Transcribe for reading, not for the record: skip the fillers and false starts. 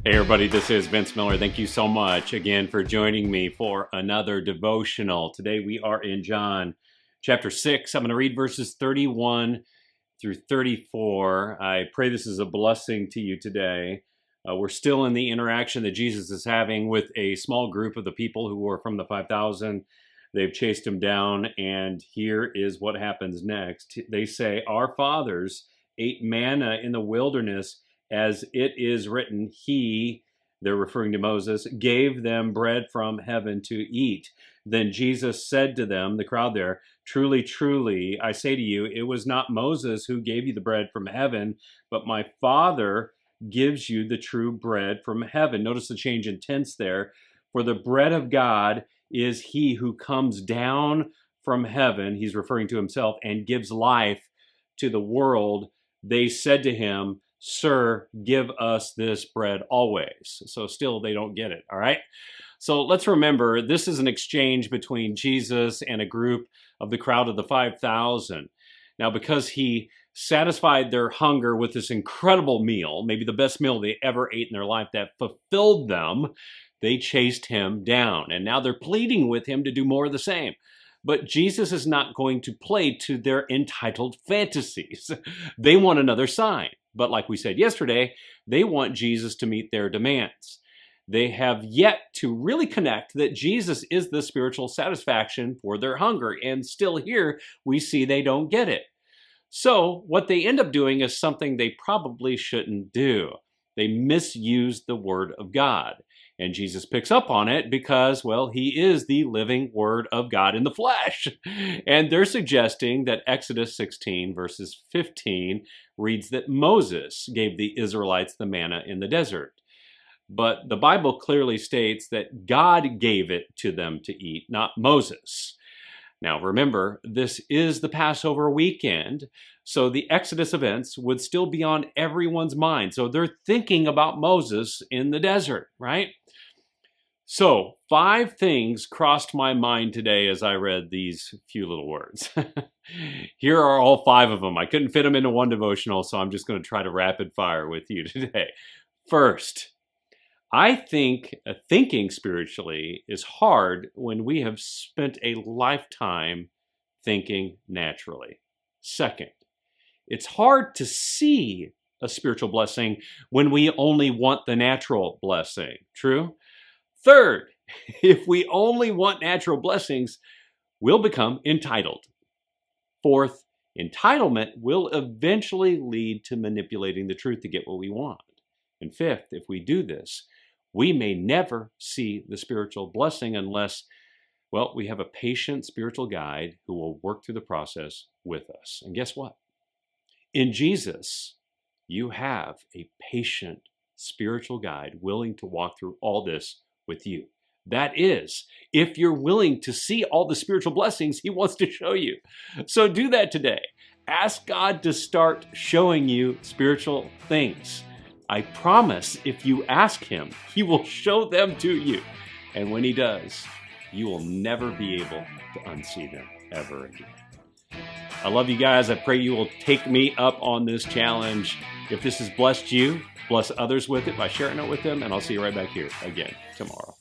Hey everybody, this is Vince Miller. Thank you so much again for joining me for another devotional. Today we are in John chapter 6. I'm going to read verses 31 through 34. I pray this is a blessing to you today. We're still in the interaction that Jesus is having with a small group of the people who were from the 5,000. They've chased him down, and here is what happens next. They say, "Our fathers ate manna in the wilderness, as it is written, they're referring to Moses, gave them bread from heaven to eat." Then Jesus said to them, the crowd there, "Truly, truly, I say to you, it was not Moses who gave you the bread from heaven, but my Father gives you the true bread from heaven." Notice the change in tense there. "For the bread of God is he who comes down from heaven," he's referring to himself, "and gives life to the world." They said to him, "Sir, give us this bread always." So still they don't get it, all right? So let's remember, this is an exchange between Jesus and a group of the crowd of the 5,000. Now, because he satisfied their hunger with this incredible meal, maybe the best meal they ever ate in their life that fulfilled them, they chased him down. And now they're pleading with him to do more of the same. But Jesus is not going to play to their entitled fantasies. They want another sign. But like we said yesterday, they want Jesus to meet their demands. They have yet to really connect that Jesus is the spiritual satisfaction for their hunger. And still here, we see they don't get it. So what they end up doing is something they probably shouldn't do. They misuse the word of God. And Jesus picks up on it because, well, he is the living word of God in the flesh. And they're suggesting that Exodus 16 verses 15 reads that Moses gave the Israelites the manna in the desert. But the Bible clearly states that God gave it to them to eat, not Moses. Now remember, this is the Passover weekend, so the Exodus events would still be on everyone's mind. So they're thinking about Moses in the desert, right? So 5 things crossed my mind today as I read these few little words. Here are all 5 of them. I couldn't fit them into one devotional, so I'm just going to try to rapid fire with you today. First, I think thinking spiritually is hard when we have spent a lifetime thinking naturally. Second, it's hard to see a spiritual blessing when we only want the natural blessing. True? Third, if we only want natural blessings, we'll become entitled. Fourth, entitlement will eventually lead to manipulating the truth to get what we want. And fifth, if we do this, we may never see the spiritual blessing unless, well, we have a patient spiritual guide who will work through the process with us. And guess what? In Jesus, you have a patient spiritual guide willing to walk through all this with you. That is, if you're willing to see all the spiritual blessings he wants to show you. So do that today. Ask God to start showing you spiritual things. I promise if you ask him, he will show them to you. And when he does, you will never be able to unsee them ever again. I love you guys. I pray you will take me up on this challenge. If this has blessed you, bless others with it by sharing it with them. And I'll see you right back here again tomorrow.